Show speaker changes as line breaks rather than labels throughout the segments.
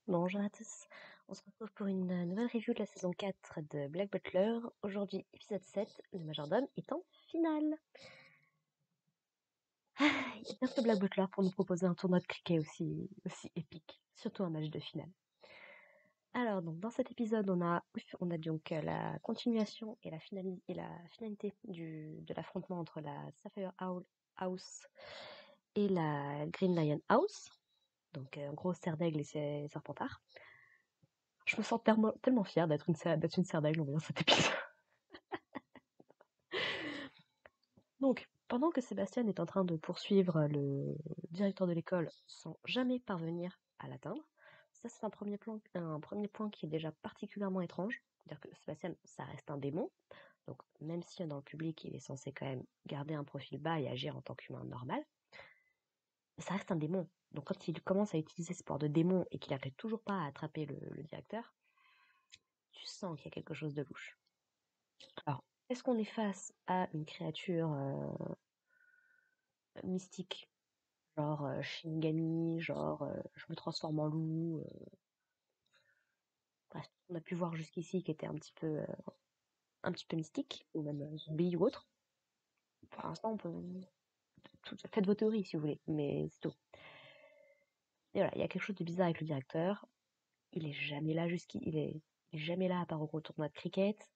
Bonjour à tous, on se retrouve pour une nouvelle review de la saison 4 de Black Butler. Aujourd'hui, épisode 7, le majordome est en finale. Il y a bien que Black Butler pour nous proposer un tournoi de cricket aussi épique, surtout un match de finale. Alors, donc, dans cet épisode, on a donc la continuation et la finalité de l'affrontement entre la Sapphire Owl House et la Green Lion House. Donc, en gros, Serre-d'Aigle et Serpentard. Je me sens tellement fière d'être une Serre-d'Aigle en voyant cet épisode. Donc, pendant que Sébastien est en train de poursuivre le directeur de l'école sans jamais parvenir à l'atteindre, ça c'est un premier point qui est déjà particulièrement étrange. C'est-à-dire que Sébastien, ça reste un démon, donc même si dans le public il est censé quand même garder un profil bas et agir en tant qu'humain normal, ça reste un démon. Donc quand il commence à utiliser ce pouvoir de démon et qu'il n'arrive toujours pas à attraper le directeur, tu sens qu'il y a quelque chose de louche. Alors, est-ce qu'on est face à une créature mystique, genre Shinigami, genre je me transforme en loup, bref, on a pu voir jusqu'ici qui était un petit peu mystique, ou même zombie ou autre. Pour l'instant, faites vos théories si vous voulez, mais c'est tout. Et voilà, il y a quelque chose de bizarre avec le directeur. Il est jamais là il est jamais là à part au tournoi de cricket.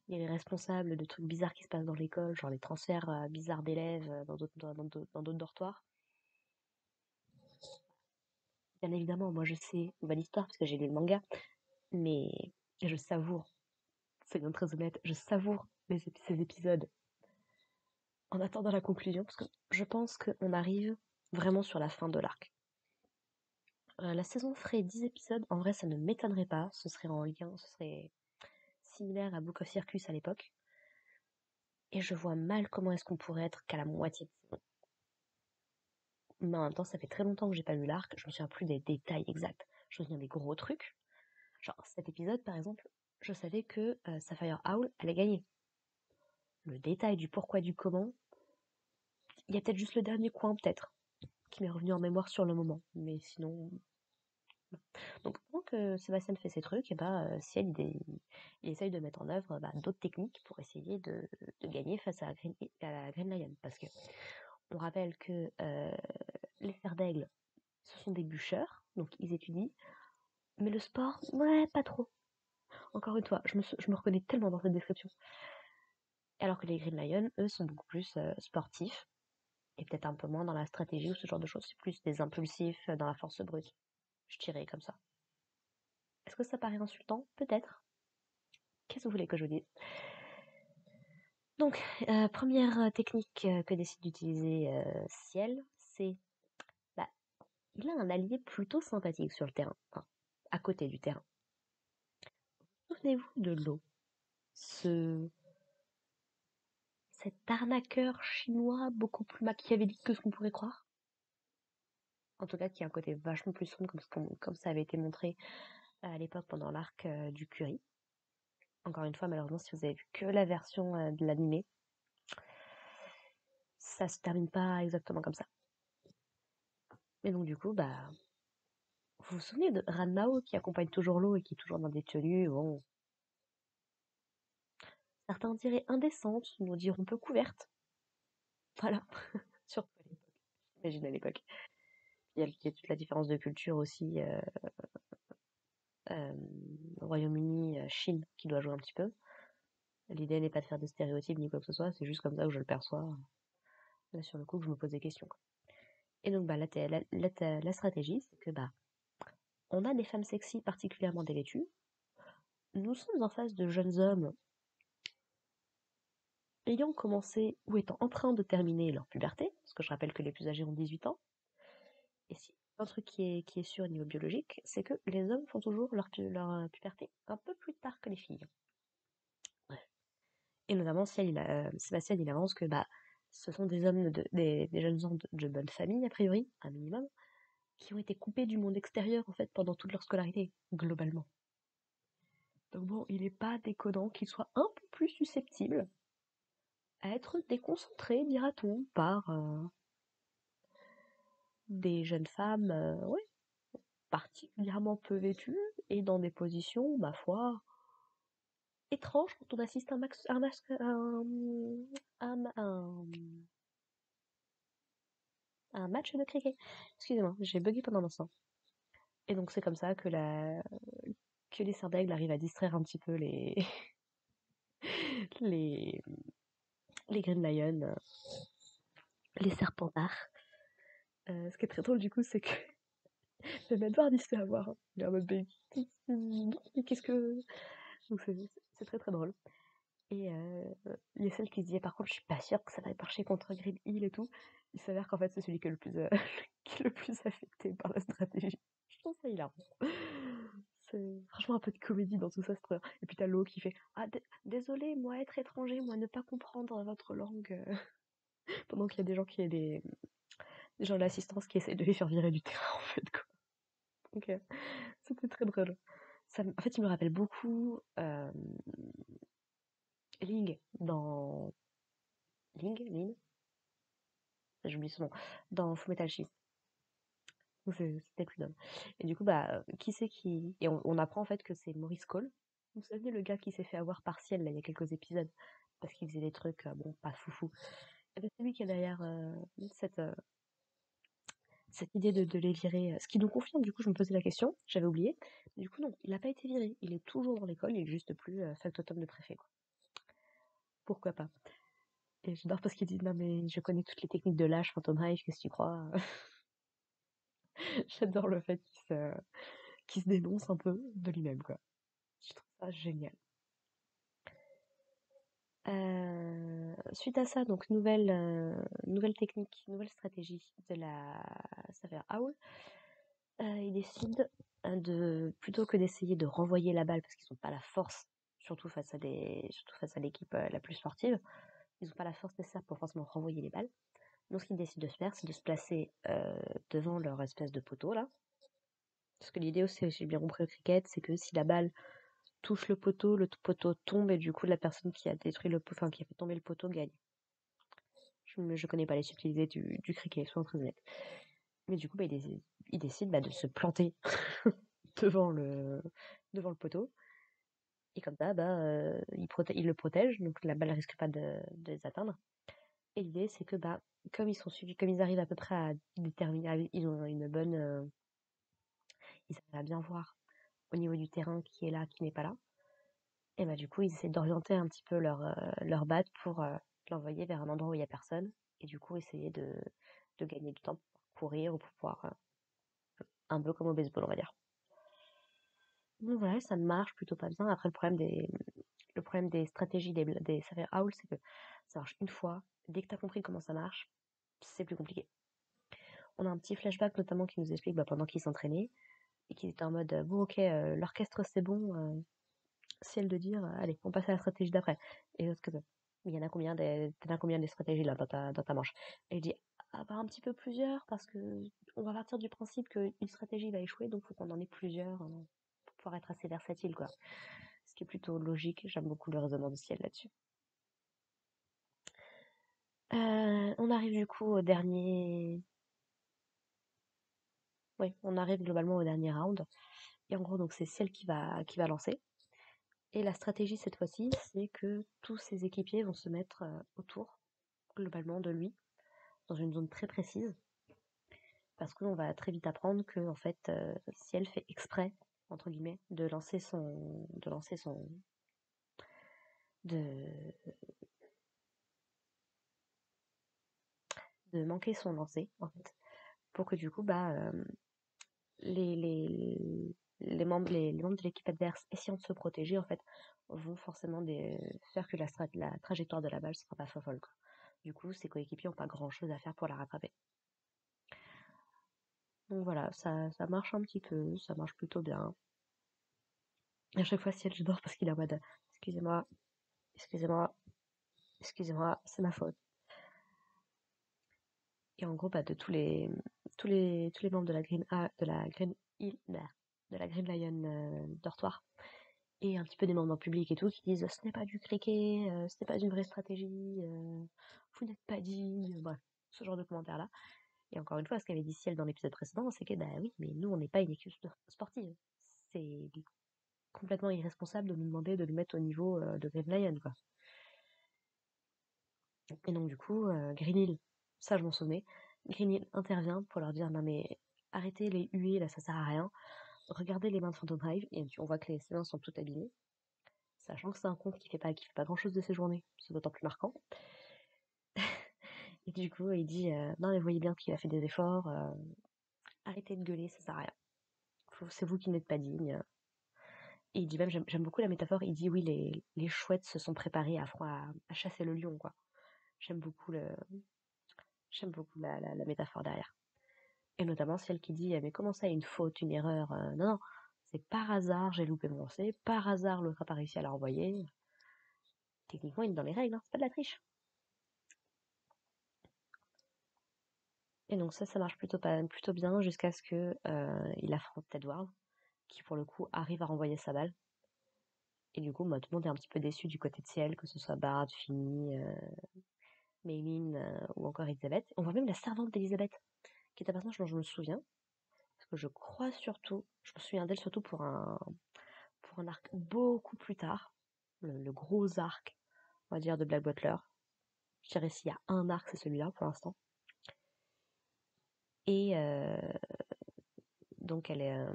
Il est responsable de trucs bizarres qui se passent dans l'école, genre les transferts bizarres d'élèves dans d'autres dortoirs. Bien évidemment, moi je sais l'histoire parce que j'ai lu le manga, mais je savoure, soyons très honnêtes, je savoure ces épisodes en attendant la conclusion, parce que je pense qu'on arrive vraiment sur la fin de l'arc. La saison ferait 10 épisodes, en vrai ça ne m'étonnerait pas, ce serait en lien, ce serait similaire à Book of Circus à l'époque, et je vois mal comment est-ce qu'on pourrait être qu'à la moitié de saison. Mais en même temps, ça fait très longtemps que j'ai pas lu l'arc, je me souviens plus des détails exacts, je me souviens des gros trucs. Genre cet épisode par exemple, je savais que Sapphire Owl allait gagner. Le détail du pourquoi du comment, il y a peut-être juste le dernier coin peut-être qui m'est revenu en mémoire sur le moment, mais sinon. Donc pendant que Sébastien fait ses trucs, et bah Ciel il essaye de mettre en œuvre d'autres techniques pour essayer de gagner face à la Green Lion, parce que on rappelle que les fers d'aigle ce sont des bûcheurs, donc ils étudient, mais le sport, ouais, pas trop. Encore une fois, je me reconnais tellement dans cette description. Alors que les Green Lions, eux, sont beaucoup plus sportifs, et peut-être un peu moins dans la stratégie ou ce genre de choses. C'est plus des impulsifs dans la force brute. Je dirais comme ça. Est-ce que ça paraît insultant? Peut-être. Qu'est-ce que vous voulez que je vous dise? Donc, première technique que décide d'utiliser Ciel, c'est... Bah, il a un allié plutôt sympathique sur le terrain, enfin, à côté du terrain. Souvenez-vous de l'eau, ce... cet arnaqueur chinois beaucoup plus machiavélique que ce qu'on pourrait croire. En tout cas, qui a un côté vachement plus sombre, comme ça avait été montré à l'époque pendant l'arc du Curie. Encore une fois, malheureusement, si vous avez vu que la version de l'animé, ça se termine pas exactement comme ça. Et donc, du coup, bah, vous vous souvenez de Ranmao qui accompagne toujours l'eau et qui est toujours dans des tenues, bon, certains diraient indécentes, nous dirons peu couvertes. Voilà, surtout à l'époque. J'imagine à l'époque. Il y a toute la différence de culture aussi, euh, Royaume-Uni, Chine, qui doit jouer un petit peu. L'idée n'est pas de faire de stéréotypes ni quoi que ce soit, c'est juste comme ça que je le perçois. Là, sur le coup, que je me pose des questions. Et donc, bah, la stratégie, c'est que, bah, on a des femmes sexy particulièrement dévêtues. Nous sommes en face de jeunes hommes ayant commencé ou étant en train de terminer leur puberté, parce que je rappelle que les plus âgés ont 18 ans. Et si un truc qui est sûr au niveau biologique, c'est que les hommes font toujours leur puberté un peu plus tard que les filles. Ouais. Et notamment, Sébastien, il avance que bah, ce sont des hommes, des jeunes gens de bonne famille, a priori, un minimum, qui ont été coupés du monde extérieur, en fait, pendant toute leur scolarité, globalement. Donc bon, il n'est pas déconnant qu'ils soient un peu plus susceptibles à être déconcentrés, dira-t-on, par des jeunes femmes, ouais. particulièrement peu vêtus et dans des positions, ma foi, étranges quand on assiste à un match de cricket. Excusez-moi, j'ai bugué pendant un instant. Et donc c'est comme ça que les Serres d'Aigle arrivent à distraire un petit peu les, les Green Lions, les Serpentards. Ce qui est très drôle du coup, c'est que même Edward il se fait avoir, hein. Il est en mode mais qu'est-ce que. Donc c'est très très drôle. Et il y a celle qui se dit par contre je suis pas sûre que ça va marcher contre Green Hill et tout. Il s'avère qu'en fait c'est celui qui est le plus qui est le plus affecté par la stratégie. Je trouve ça hilarant. C'est franchement un peu de comédie dans tout ça, c'est trop bien. Et puis t'as Lo qui fait ah désolé moi être étranger, moi ne pas comprendre votre langue pendant qu'il y a des gens des gens de l'assistance qui essaient de les faire virer du terrain en fait quoi. Donc c'était très drôle. En fait il me rappelle beaucoup Ling dans Lin j'oublie son nom, dans Fullmetal Alchemist. Donc c'était plus d'hommes. Et du coup, bah, qui c'est qui. Et on apprend en fait que c'est Maurice Cole. Vous savez, le gars qui s'est fait avoir partiel là, il y a quelques épisodes, parce qu'il faisait des trucs, bon, pas foufou. Et ben, c'est lui qui est derrière cette, euh, cette idée de les virer. Ce qui nous confirme, du coup, je me posais la question, j'avais oublié. Mais du coup, non, il n'a pas été viré. Il est toujours dans l'école, il est juste plus factotum de préfet, quoi. Pourquoi pas? Et j'adore parce qu'il dit, non mais je connais toutes les techniques de l'âge, Phantom Hive, qu'est-ce que tu crois? J'adore le fait qu'il se dénonce un peu de lui-même, quoi. Je trouve ça génial. Suite à ça, donc nouvelle technique, nouvelle stratégie de la Savage Owl. Ils décident plutôt que d'essayer de renvoyer la balle parce qu'ils n'ont pas la force, surtout face à l'équipe la plus sportive, ils n'ont pas la force nécessaire pour forcément renvoyer les balles. Donc ce qu'ils décident de se faire, c'est de se placer devant leur espèce de poteau là. Parce que l'idée aussi, si j'ai bien compris au cricket, c'est que si la balle touche le poteau tombe et du coup la personne qui a détruit enfin qui a fait tomber le poteau gagne. Je connais pas les subtilités du cricket, soyons très honnêtes. Mais du coup, bah, ils décident bah, de se planter devant devant le poteau. Et comme ça, bah, ils le protègent, donc la balle ne risque pas de les atteindre. Et l'idée, c'est que bah, comme ils sont suivis, comme ils arrivent à peu près à déterminer, ils ont une bonne, ils arrivent à bien voir au niveau du terrain qui est là, qui n'est pas là. Et bah du coup, ils essaient d'orienter un petit peu leur batte pour l'envoyer vers un endroit où il n'y a personne. Et du coup, essayer de gagner du temps pour courir ou pour pouvoir, un peu comme au baseball, on va dire. Donc voilà, ça marche plutôt pas bien. Après, le problème des stratégies des Savage Owls, c'est que ça marche une fois. Dès que tu as compris comment ça marche, c'est plus compliqué. On a un petit flashback notamment qui nous explique bah, pendant qu'ils s'entraînaient et qu'ils étaient en mode bon, ok, l'orchestre c'est bon, ciel de dire allez, on passe à la stratégie d'après. Et l'autre que il y en a combien des stratégies là dans ta manche? Et je dis ah bah un petit peu plusieurs parce que on va partir du principe qu'une stratégie va échouer, donc faut qu'on en ait plusieurs pour pouvoir être assez versatile quoi. Ce qui est plutôt logique, j'aime beaucoup le raisonnement de ciel là-dessus. On arrive du coup au dernier. Oui, on arrive globalement au dernier round. Et en gros, donc c'est Ciel qui va lancer. Et la stratégie cette fois-ci, c'est que tous ses équipiers vont se mettre autour, globalement, de lui, dans une zone très précise. Parce qu'on va très vite apprendre que, en fait, Ciel fait exprès, entre guillemets, de, de manquer son lancer, en fait. Pour que du coup, bah, les, les, les membres de l'équipe adverse essayant de se protéger, en fait, vont forcément faire que la trajectoire de la balle sera pas folle, quoi. Du coup, ses coéquipiers n'ont pas grand chose à faire pour la rattraper. Donc voilà, ça marche un petit peu, ça marche plutôt bien. Et à chaque fois, Ciel, j'adore parce qu'il est en mode excusez-moi, excusez-moi, excusez-moi, c'est ma faute. Et en gros, bah, de tous les membres de la Green Hill, de la Green Lion dortoir, et un petit peu des membres en public et tout, qui disent ce n'est pas du cricket, ce n'est pas une vraie stratégie, vous n'êtes pas digne, bref, ce genre de commentaires-là. Et encore une fois, ce qu'avait dit Ciel dans l'épisode précédent, c'est que bah oui, mais nous on n'est pas une équipe sportive. C'est complètement irresponsable de nous demander de nous mettre au niveau de Green Lion, quoi. Et donc du coup, Green Hill, ça je m'en souvenais, Green Hill intervient pour leur dire non mais arrêtez les huées là, ça sert à rien. Regardez les mains de Phantom Hive et on voit que ses mains sont toutes abîmées. Sachant que c'est un compte qui fait pas grand chose de ses journées, c'est d'autant plus marquant. Et du coup, il dit non mais vous voyez bien qu'il a fait des efforts, arrêtez de gueuler, ça sert à rien. C'est vous qui n'êtes pas digne. Et il dit même, j'aime beaucoup la métaphore, il dit oui, les chouettes se sont préparées à chasser le lion, quoi. J'aime beaucoup la métaphore derrière. Et notamment celle qui dit mais comment ça, une faute, une erreur non, non, c'est par hasard, j'ai loupé mon lancer, par hasard, l'autre a pas réussi à la renvoyer. Techniquement, il est dans les règles, hein, c'est pas de la triche. Et donc ça marche plutôt bien jusqu'à ce que il affronte Edward, qui pour le coup arrive à renvoyer sa balle. Et du coup, tout le monde est un petit peu déçu du côté de Ciel, que ce soit Bard, Finny, Maylin ou encore Elisabeth. On voit même la servante d'Elisabeth, qui est un personnage dont je me souviens, parce que je me souviens d'elle surtout pour un arc beaucoup plus tard, le gros arc, on va dire, de Black Butler. Je dirais s'il y a un arc, c'est celui-là pour l'instant. Et donc ils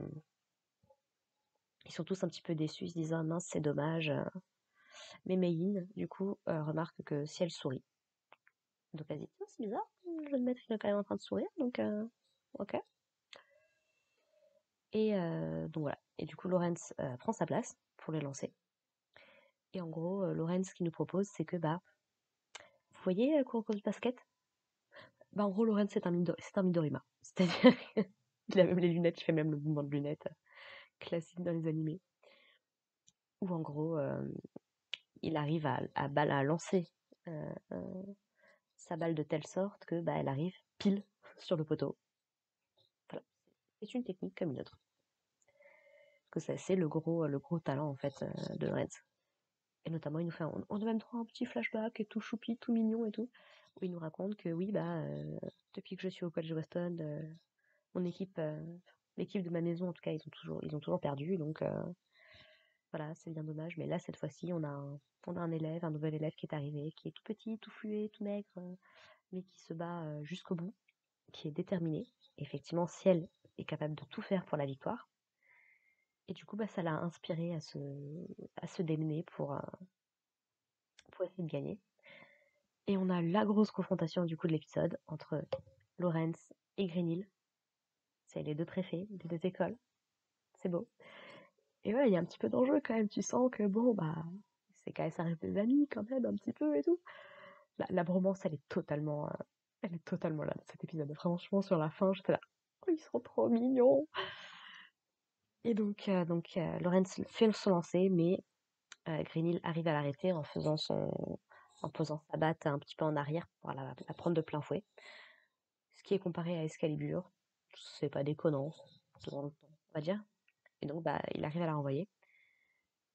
sont tous un petit peu déçus, ils se disent ah mince c'est dommage. Mais Maylin, du coup, remarque que si elle sourit, donc elle dit tiens c'est bizarre, le jeune maître il est quand même en train de sourire, donc ok. Et donc voilà. Et du coup Lawrence prend sa place pour les lancer. Et en gros, Lawrence ce qu'il nous propose, c'est que vous voyez Kuroko du basket? En gros, Lawrence c'est un Midorima. C'est-à-dire qu'il a même les lunettes, il fait même le mouvement de lunettes classique dans les animés. Où en gros, il arrive à lancer sa balle de telle sorte que elle arrive pile sur le poteau. Voilà. C'est une technique comme une autre. Parce que c'est le gros talent en fait de Lawrence. Et notamment, il nous fait, on a même droit à un petit flashback et tout choupi, tout mignon et tout, où il nous raconte que oui, depuis que je suis au collège Weston, mon équipe, l'équipe de ma maison en tout cas, ils ont toujours perdu, donc voilà, c'est bien dommage. Mais là, cette fois-ci, on a un nouvel élève qui est arrivé, qui est tout petit, tout fluet, tout maigre, mais qui se bat jusqu'au bout, qui est déterminé. Et effectivement, Ciel est capable de tout faire pour la victoire. Et du coup, ça l'a inspiré à se démener pour essayer de gagner. Et on a la grosse confrontation du coup de l'épisode entre Lawrence et Green Hill. C'est les deux préfets des deux écoles. C'est beau. Et ouais, il y a un petit peu d'enjeu quand même. Tu sens que c'est quand même, ça reste des amis quand même, un petit peu et tout. La bromance, elle est totalement là dans cet épisode. Franchement, sur la fin, j'étais là. Oh, ils sont trop mignons. Et donc Lawrence fait son lancer, mais Green Hill arrive à l'arrêter en posant sa batte un petit peu en arrière pour la prendre de plein fouet. Ce qui est comparé à Excalibur, c'est pas déconnant, dans le temps, on va dire. Et donc, il arrive à la renvoyer.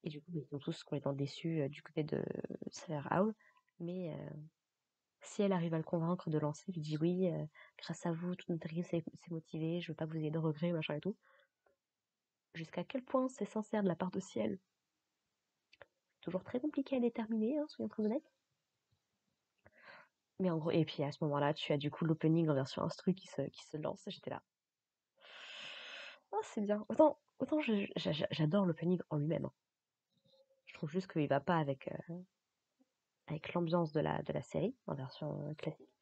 Et du coup, ils sont tous complètement déçus du côté de Sir Owl. Mais si elle arrive à le convaincre de lancer, il lui dit oui, grâce à vous, toute notre équipe s'est motivée, je veux pas que vous ayez de regrets, machin et tout. Jusqu'à quel point c'est sincère de la part de Ciel, toujours très compliqué à déterminer, hein, soyons très honnêtes. Mais en gros, et puis à ce moment-là, tu as du coup l'opening en version instru qui se lance, et j'étais là. Oh, c'est bien. Autant j'adore l'opening en lui-même, hein. Je trouve juste qu'il va pas avec l'ambiance de la série en version classique.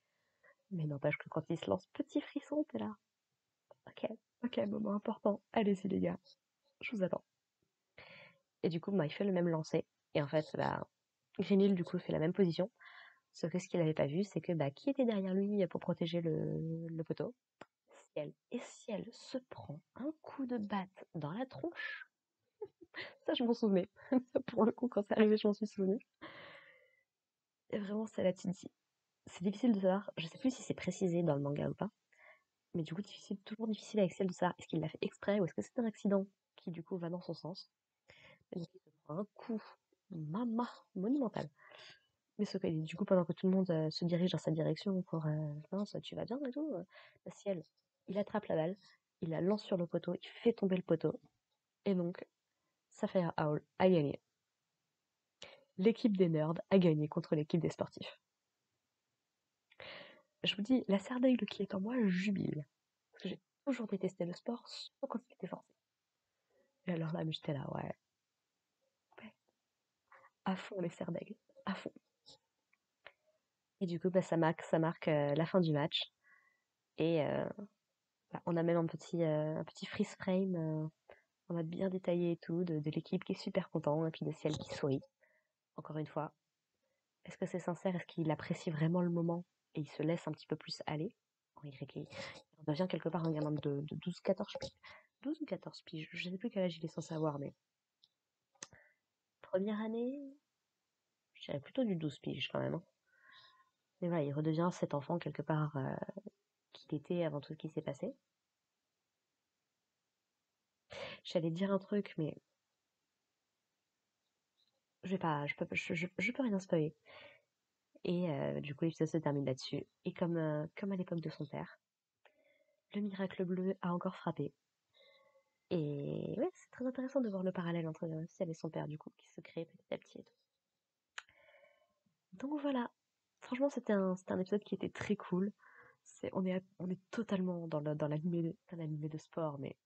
Mais n'empêche que quand il se lance, petit frisson, t'es là. Ok, moment important. Allez-y les gars, je vous attends. Et du coup, il fait le même lancer. Et en fait, Green Hill, du coup, fait la même position. Sauf que ce qu'il avait pas vu, c'est que qui était derrière lui pour protéger le poteau? Ciel. Et Ciel se prend un coup de batte dans la tronche. Ça, je m'en souvenais. Ça, pour le coup, quand c'est arrivé, je m'en suis souvenu. Et vraiment, c'est la Titi. C'est difficile de savoir. Je sais plus si c'est précisé dans le manga ou pas. Mais du coup, toujours difficile avec Ciel de savoir est-ce qu'il l'a fait exprès ou est-ce que c'est un accident qui, du coup, va dans son sens. Et donc, il se prend un coup, monumental. Mais ce que, du coup, pendant que tout le monde se dirige dans sa direction pour mince, tu vas bien et tout, Ciel, il attrape la balle, il la lance sur le poteau, il fait tomber le poteau, et donc, Sapphire Owl a gagné. L'équipe des nerds a gagné contre l'équipe des sportifs. Je vous dis, la sardaigle qui est en moi jubile. Parce que j'ai toujours détesté le sport, sauf quand il était forcé. Et alors là, mais j'étais là, ouais, à fond les serres-d'aigles, à fond. Et du coup, bah, ça marque la fin du match. Et bah, on a même un petit freeze frame en mode bien détaillé et tout, de l'équipe qui est super content, et puis de Ciel qui sourit. Encore une fois, est-ce que c'est sincère? Est-ce qu'il apprécie vraiment le moment et il se laisse un petit peu plus aller? Il devient quelque part un gamin de 12-14 piges. 12 ou 14 piges, je sais plus quel âge il est censé avoir, mais première année, je dirais plutôt du 12 piges quand même, hein. Mais voilà, il redevient cet enfant quelque part qu'il était avant tout ce qui s'est passé. J'allais dire un truc, mais je vais pas, je peux rien spoiler. Et du coup, l'épisode se termine là-dessus. Et comme à l'époque de son père, le miracle bleu a encore frappé. Et ouais, c'est très intéressant de voir le parallèle entre Ciel et son père, du coup, qui se crée petit à petit et tout. Donc voilà. Franchement, c'était un épisode qui était très cool. On est totalement dans l'animé de sport, mais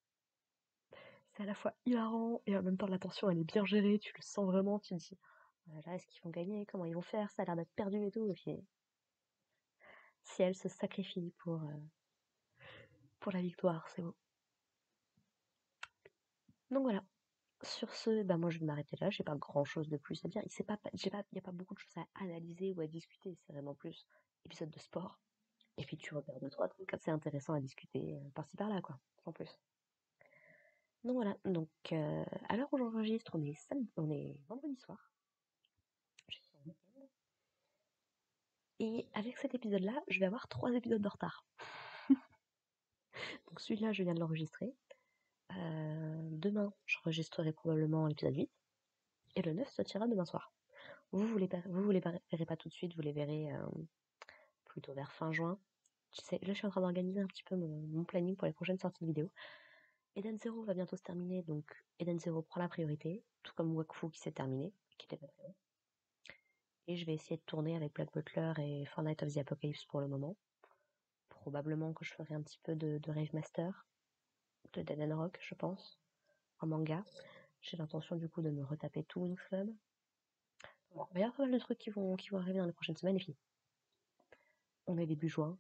c'est à la fois hilarant et en même temps la tension elle est bien gérée, tu le sens vraiment, tu te dis oh là là, est-ce qu'ils vont gagner, comment ils vont faire, ça a l'air d'être perdu et tout, et puis si elle se sacrifie pour la victoire, c'est beau. Donc voilà. Sur ce, bah moi je vais m'arrêter là, j'ai pas grand chose de plus à dire. Il y a pas beaucoup de choses à analyser ou à discuter, c'est vraiment plus épisode de sport. Et puis tu repères deux, trois trucs assez intéressants à discuter par-ci par-là, quoi, sans plus. Donc voilà, donc à l'heure où j'enregistre, on est vendredi soir. Je suis en week-end. Et avec cet épisode-là, je vais avoir 3 épisodes de retard. Donc celui-là, je viens de l'enregistrer. Demain, j'enregistrerai probablement l'épisode 8. Et le 9 sortira demain soir. Vous les verrez pas tout de suite, vous les verrez plutôt vers fin juin. Là, je suis en train d'organiser un petit peu mon planning pour les prochaines sorties de vidéos. Eden Zero va bientôt se terminer, donc Eden Zero prend la priorité, tout comme Wakfu qui s'est terminé, qui était pas très bon. Et je vais essayer de tourner avec Black Butler et Fortnite of the Apocalypse pour le moment. Probablement que je ferai un petit peu de Rave Master, de Dead and Rock, je pense, en manga. J'ai l'intention du coup de me retaper tout Wings Club. Bon, il va y avoir pas mal de trucs qui vont arriver dans les prochaines semaines, et puis on est début juin,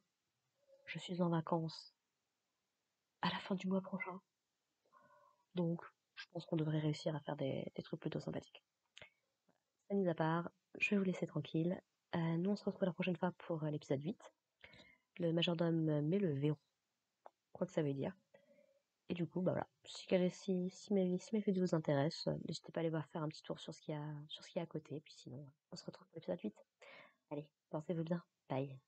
je suis en vacances à la fin du mois prochain, donc je pense qu'on devrait réussir à faire des trucs plutôt sympathiques. Ça mis à part, je vais vous laisser tranquille. Nous on se retrouve la prochaine fois pour l'épisode 8. Le majordome met le verrou, quoi que ça veut dire. Et du coup, bah voilà, si mes vidéos vous intéressent, n'hésitez pas à aller voir faire un petit tour sur ce qu'il y a à côté. Et puis sinon, on se retrouve pour l'épisode 8. Allez, pensez-vous bien. Bye.